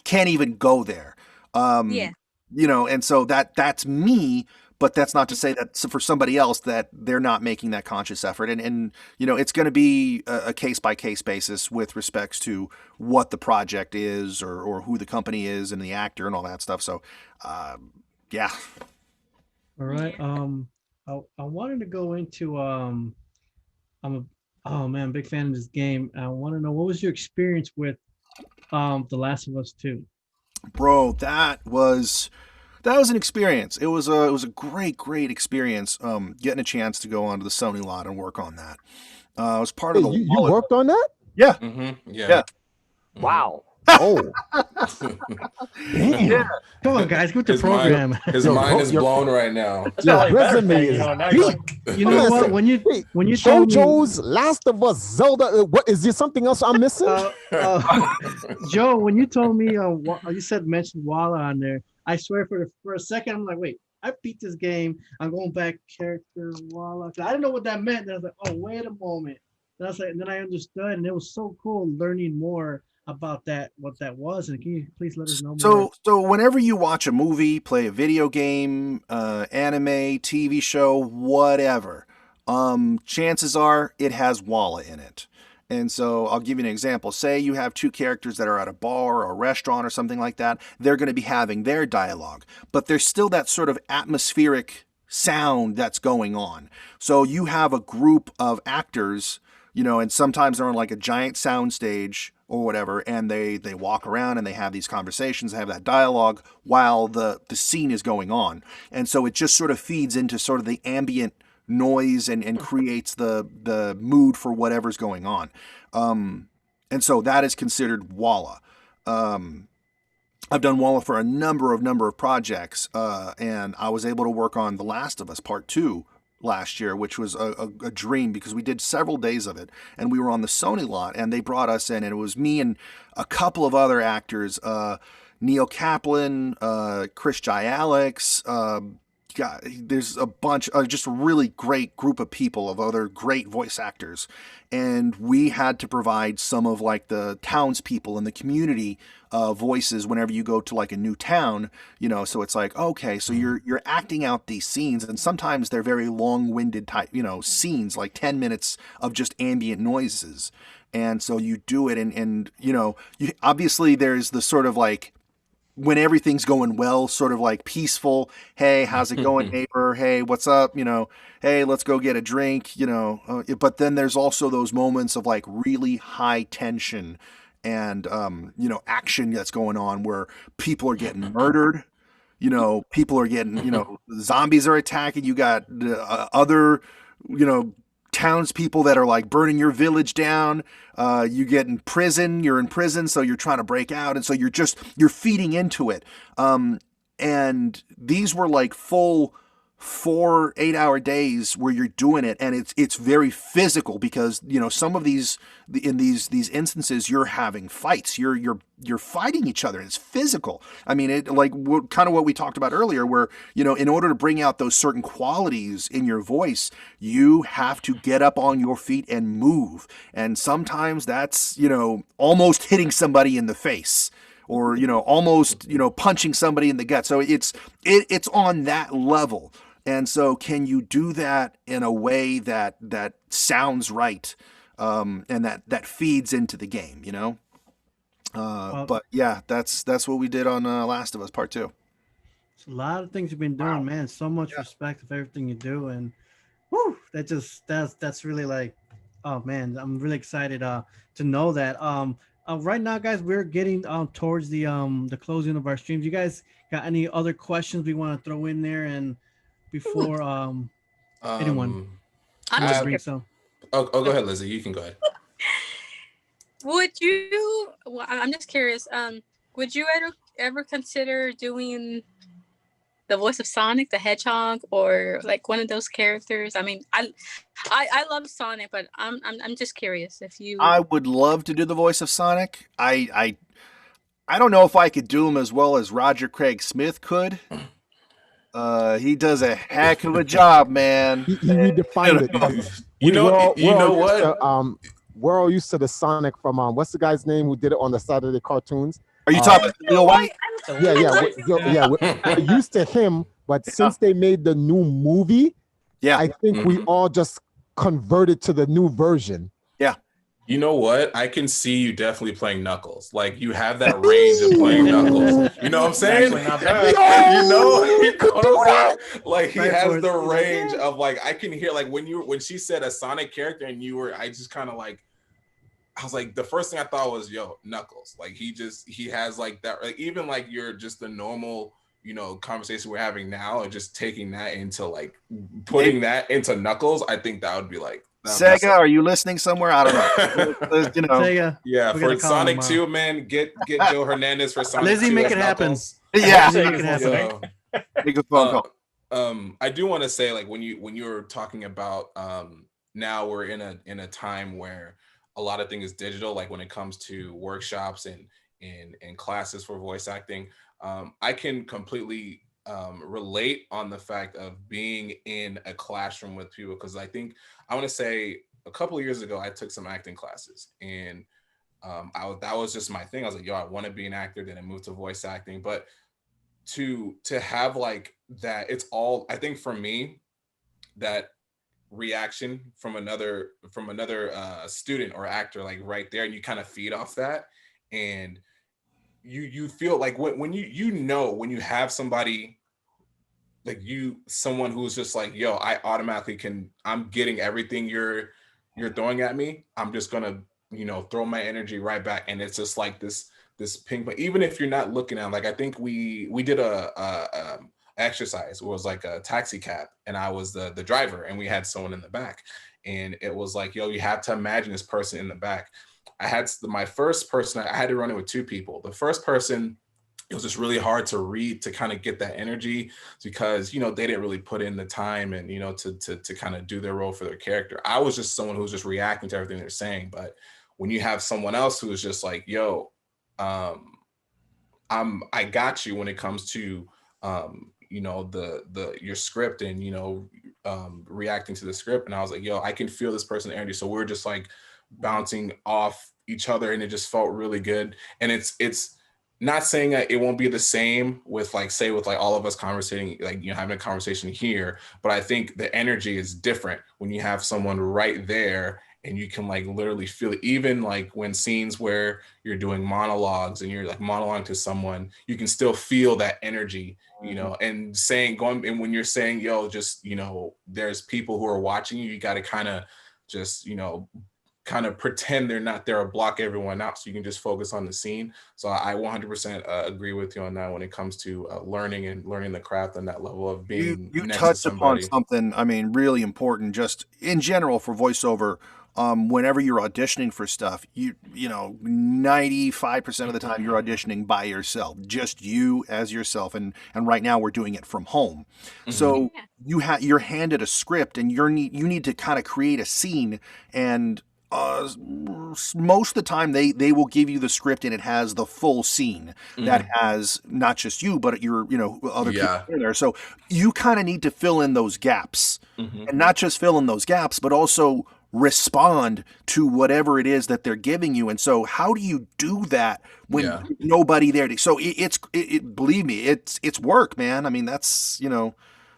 can't even go there. You know, and so that's me, but that's not to say that for somebody else that they're not making that conscious effort. And you know, it's going to be a case by case basis with respects to what the project is, or who the company is, and the actor and all that stuff. So, yeah. All right. I wanted to go into big fan of this game. I want to know, what was your experience with The Last of Us 2? Bro, that was an experience. It was a great experience. Getting a chance to go onto the Sony lot and work on that. I was part of the. You worked on that? Yeah. Yeah. Wow. Oh. Damn. Yeah. Come on, guys, get the program. His mind is blown right now. Your resume is You know what? When you told me, JoJo's Last of Us, Zelda. What is there something else I'm missing? Joe, when you told me, you said mention Walla on there. I swear for a second, I'm like, wait, I beat this game. I'm going back character Walla. I didn't know what that meant. And I was like, oh, wait a moment. And I was like, and then I understood, and it was so cool learning more about that, what that was. And can you please let us know more? So whenever you watch a movie, play a video game, anime, TV show, whatever, chances are it has Walla in it. And so I'll give you an example. Say you have two characters that are at a bar or a restaurant or something like that. They're going to be having their dialogue, but there's still that sort of atmospheric sound that's going on. So you have a group of actors, you know, and sometimes they're on like a giant sound stage or whatever, and they walk around and they have these conversations, they have that dialogue while the scene is going on. And so it just sort of feeds into sort of the ambient noise and creates the mood for whatever's going on. And so that is considered Walla. I've done Walla for a number of projects, and I was able to work on The Last of Us Part 2 last year, which was a dream, because we did several days of it, and we were on the Sony lot, and they brought us in, and it was me and a couple of other actors, Neil Kaplan, Chris Alex, there's a bunch of just a really great group of people, of other great voice actors, and we had to provide some of like the townspeople in the community voices whenever you go to like a new town, you know. So it's like, okay, so you're acting out these scenes, and sometimes they're very long-winded type, you know, scenes, like 10 minutes of just ambient noises, and so you do it, and you know, obviously there's the sort of like when everything's going well, sort of like peaceful. Hey, how's it going, neighbor? Hey, what's up? You know, hey, let's go get a drink. You know, but then there's also those moments of like really high tension and you know, action that's going on where people are getting murdered. You know, people are getting, you know, zombies are attacking. You got other, you know, townspeople that are like burning your village down. You get in prison. You're in prison, so you're trying to break out, and so you're feeding into it. And these were like full 4 8-hour days where you're doing it, and it's very physical because, you know, some of these in these instances you're having fights, you're fighting each other. It's physical. I mean, it like kind of what we talked about earlier, where, you know, in order to bring out those certain qualities in your voice, you have to get up on your feet and move, and sometimes that's, you know, almost hitting somebody in the face, or, you know, almost, you know, punching somebody in the gut. So it's on that level. And so can you do that in a way that sounds right, and that feeds into the game, you know? But yeah, that's what we did on Last of Us Part 2. It's a lot of things you've been doing, man. So much respect of everything you do, and whoo, that's really like, oh man, I'm really excited to know that. Right now, guys, we're getting towards the closing of our streams. You guys got any other questions we want to throw in there, and before anyone I'm just bring some? Oh, go ahead, Lizzie. You can go ahead. Would you? Well, I'm just curious. Would you ever consider doing the voice of Sonic the Hedgehog, or like one of those characters? I mean, I love Sonic, but I'm just curious if you. I would love to do the voice of Sonic. I don't know if I could do him as well as Roger Craig Smith could. He does a heck of a job, man. He redefined it. You know what? We're all used to the Sonic from what's the guy's name who did it on the Saturday cartoons? Are you talking about Lil White? Yeah. We're used to him, but since they made the new movie, I think we all just converted to the new version. Yeah. You know what? I can see you definitely playing Knuckles. Like, you have that range of playing Knuckles. You know what I'm saying? Actually, not bad. You know what I'm saying? Like, he has the range of, like, I can hear, like, when she said a Sonic character and I just kind of like, I was like, the first thing I thought was, yo, Knuckles. Like, he has like that, like, even like you're just the normal, you know, conversation we're having now, and just taking that into like putting that into Knuckles. I think that would be like, Sega, are you listening somewhere? I don't know. You know. Sega, yeah, for Sonic 2, man, get Joe Hernandez for Sonic 2. Lizzie, make it happen. Yeah, make it happen. Make a phone call. I do want to say, like, when you were talking about now we're in a time where a lot of things is digital, like when it comes to workshops and classes for voice acting. I can completely relate on the fact of being in a classroom with people, because I want to say a couple of years ago I took some acting classes, and that was just my thing. I was like, yo, I want to be an actor. Then I moved to voice acting, but to have like that, it's all, I think for me, that reaction from another student or actor, like right there, and you kind of feed off that, and you feel like when when you have somebody like someone who's just like, yo, I automatically I'm getting everything you're throwing at me, I'm just gonna, you know, throw my energy right back, and it's just like this ping pong. Even if you're not looking at, like, I think we did a exercise. It was like a taxi cab, and I was the driver, and we had someone in the back, and it was like, yo, you have to imagine this person in the back. I had my first person, I had to run it with 2 people. The first person, it was just really hard to read, to kind of get that energy, because, you know, they didn't really put in the time and, you know, to kind of do their role for their character. I was just someone who was just reacting to everything they're saying. But when you have someone else who is just like, yo, I got you when it comes to you know, your script, and, you know, reacting to the script. And I was like, yo, I can feel this person's energy. So we're just like bouncing off each other, and it just felt really good. And it's not saying that it won't be the same with, like, say, with like all of us conversating, like, you know, having a conversation here, but I think the energy is different when you have someone right there, and you can like literally feel it. Even like when scenes where you're doing monologues and you're like monologuing to someone, you can still feel that energy, you know, and when you're saying, yo, just, you know, there's people who are watching you, you got to kind of just, you know, kind of pretend they're not there or block everyone out so you can just focus on the scene. So I 100% agree with you on that when it comes to learning the craft on that level of being You next to touched upon somebody. something, I mean, really important just in general for voiceover. Whenever you're auditioning for stuff, you know, 95% of the time you're auditioning by yourself, just you as yourself. And right now we're doing it from home. So you're handed a script and you need to kind of create a scene, and most of the time they will give you the script and it has the full scene that has not just you, but your, you know, other people in there. So you kind of need to fill in those gaps, and not just fill in those gaps, but also respond to whatever it is that they're giving you. And so how do you do that when nobody there so believe me, it's work, man. I mean, that's, you know,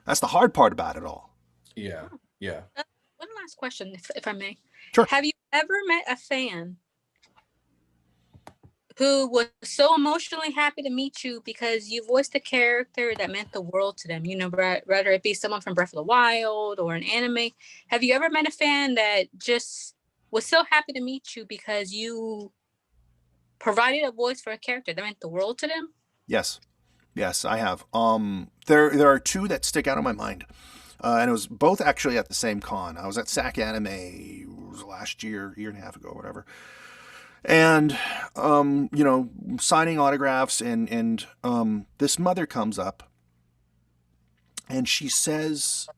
that's the hard part about it all. One last question, if I may. Sure. Have you ever met a fan who was so emotionally happy to meet you because you voiced a character that meant the world to them? You know, whether it be someone from Breath of the Wild or an anime. Have you ever met a fan that just was so happy to meet you because you provided a voice for a character that meant the world to them? Yes, I have. There are two that stick out in my mind. And it was both actually at the same con. I was at SAC Anime last year and a half ago, whatever. And, you know, signing autographs, and this mother comes up and she says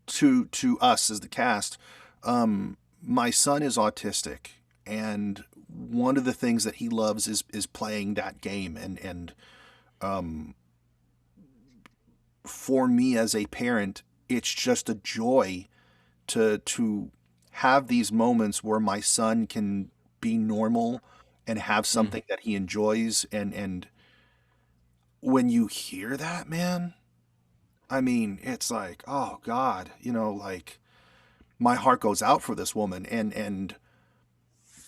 to us as the cast, my son is autistic, and one of the things that he loves is playing that game. And for me as a parent, it's just a joy to have these moments where my son can be normal and have something that he enjoys. And when you hear that, man, I mean, it's like, oh God, you know, like my heart goes out for this woman. And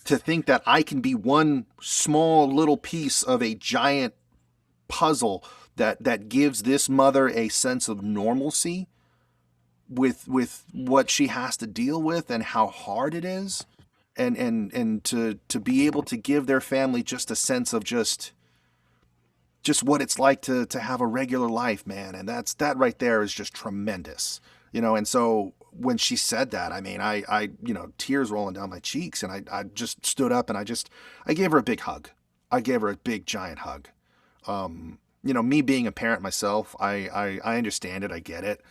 to think that I can be one small little piece of a giant puzzle that gives this mother a sense of normalcy with what she has to deal with and how hard it is, and to be able to give their family just a sense of just what it's like to have a regular life, man. And that right there is just tremendous, you know. And so when she said that, I mean, I you know, tears rolling down my cheeks, and I just stood up and I gave her a big hug. I gave her a big giant hug. You know, me being a parent myself, I understand it. I get it.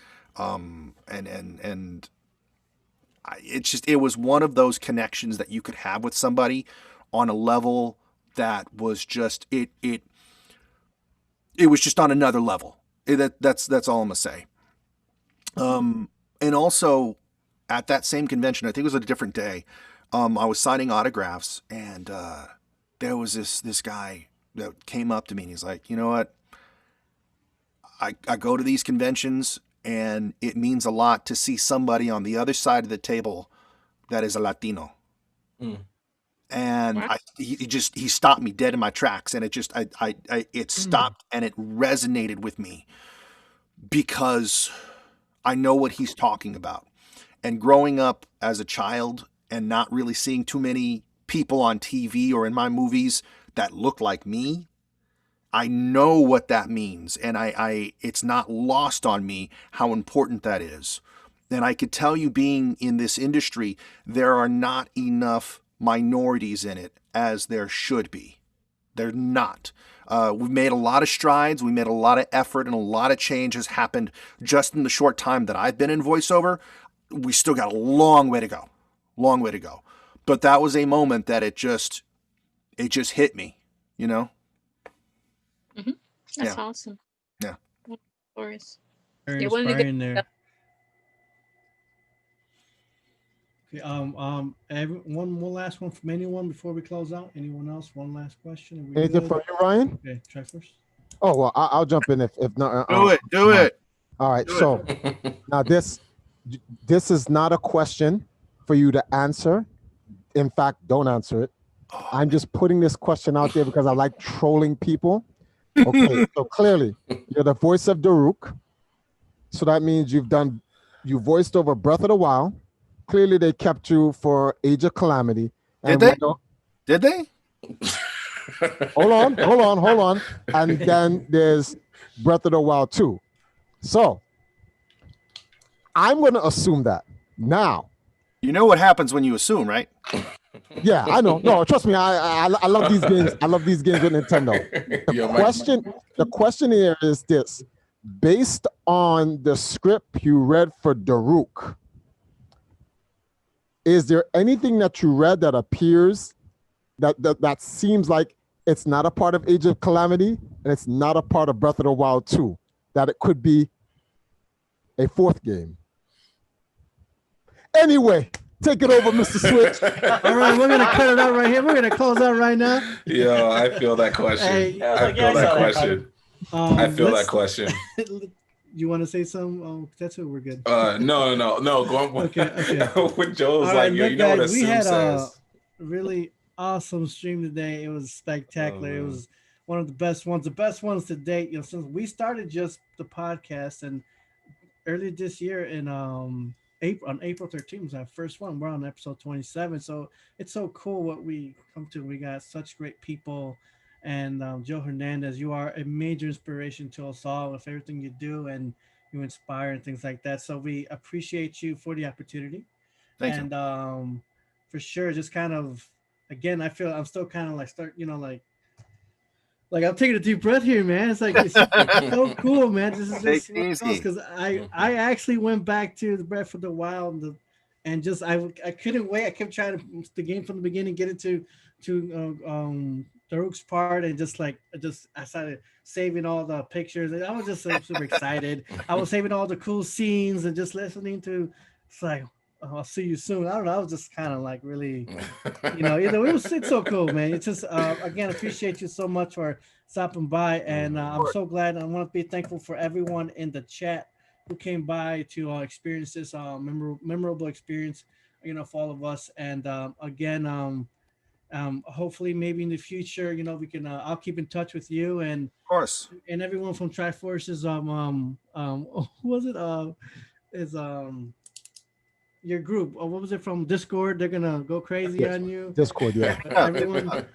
It was one of those connections that you could have with somebody on a level that was just, it was just on another level. That's all I'm gonna say. And also at that same convention, I think it was a different day, I was signing autographs, and there was this guy that came up to me and he's like, you know what? I go to these conventions, and it means a lot to see somebody on the other side of the table that is a Latino. And he stopped me dead in my tracks, and it stopped, and it resonated with me because I know what he's talking about. And growing up as a child and not really seeing too many people on TV or in my movies that look like me, I know what that means, and it's not lost on me how important that is. And I could tell you, being in this industry, there are not enough minorities in it as there should be. They're not. We've made a lot of strides, we made a lot of effort, and a lot of change has happened just in the short time that I've been in voiceover. We still got a long way to go. But that was a moment that it just hit me, you know? That's awesome. Very You're one of the inspiring there. Okay, one last one from anyone before we close out. Anyone else? One last question. Anything from you, Ryan? Okay, try first. Oh well, I'll jump in if not. Do it. All right. So now this is not a question for you to answer. in fact, don't answer it. I'm just putting this question out there because I like trolling people. Okay, so clearly you're the voice of Daruk. So that means you voiced over Breath of the Wild. Clearly they kept you for Age of Calamity. Did they? Did they? Hold on. And then there's Breath of the Wild 2. So I'm going to assume that. Now, you know what happens when you assume, right? Yeah, I know. No, trust me. I love these games. I love these games with Nintendo. The question here is this: based on the script you read for Daruk, is there anything that you read that appears that seems like it's not a part of Age of Calamity and it's not a part of Breath of the Wild 2, that it could be a fourth game? Anyway, take it over, Mr. Switch. All right, we're gonna cut it out right here. We're gonna close out right now. Yo, I feel that question. Hey, I feel that question. I feel that question. You want to say something? Oh, that's it. We're good. No. Going okay. With Joe's All like, right, yo, look, you know what a guys, we sim had says. a really awesome stream today. It was spectacular. It was one of the best ones to date. You know, since we started just the podcast and earlier this year in April 13th was our first one. We're on episode 27. So it's so cool what we come to. We got such great people. And Joe Hernandez, you are a major inspiration to us all with everything you do, and you inspire and things like that. So we appreciate you for the opportunity. Thank you. And for sure, just kind of, again, I feel I'm still kind of like like I'm taking a deep breath here, man. It's like it's so cool, man. This is just because I actually went back to the Breath of the Wild and just I couldn't wait. I kept trying to the game from the beginning, get it to Daruk's part, and I started saving all the pictures. And I was just super excited. I was saving all the cool scenes and just listening to. It's like, oh, I'll see you soon. I don't know. I was just kind of like really, it's so cool, man. It's just again, appreciate you so much for stopping by, and I'm so glad. I want to be thankful for everyone in the chat who came by to experience this memorable experience, for all of us. And again, hopefully maybe in the future, we can I'll keep in touch with you and of course and everyone from Triforce's who was it is your group, or what was it, from Discord? They're gonna go crazy on you. Discord, yeah. Everyone,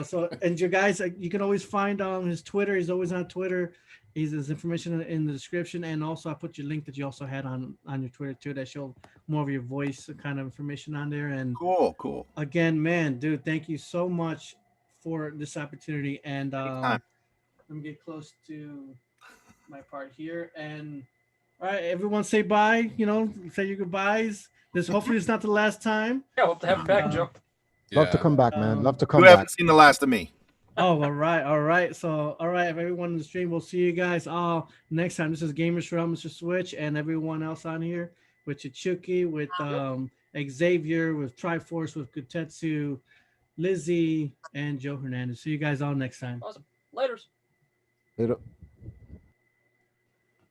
so, and you guys, you can always find his Twitter. He's always on Twitter. His information in the description, and also I put your link that you also had on your Twitter too, that showed more of your voice kind of information on there. And cool. Again, man, dude, thank you so much for this opportunity. And let me get close to my part here. And all right, everyone, say bye. Say your goodbyes. Hopefully it's not the last time. Yeah, hope to have you back, Joe. Love to come back, man. Love to come You back. haven't seen the last of me. Oh, all right. So, all right, everyone in the stream, we'll see you guys all next time. This is Gamerz from Mr. Switch, and everyone else on here with CHICHUKI, with Xavier, with Triforce, with Gutetsu, Lizzie, and Joe Hernandez. See you guys all next time. Awesome. Laters. Later.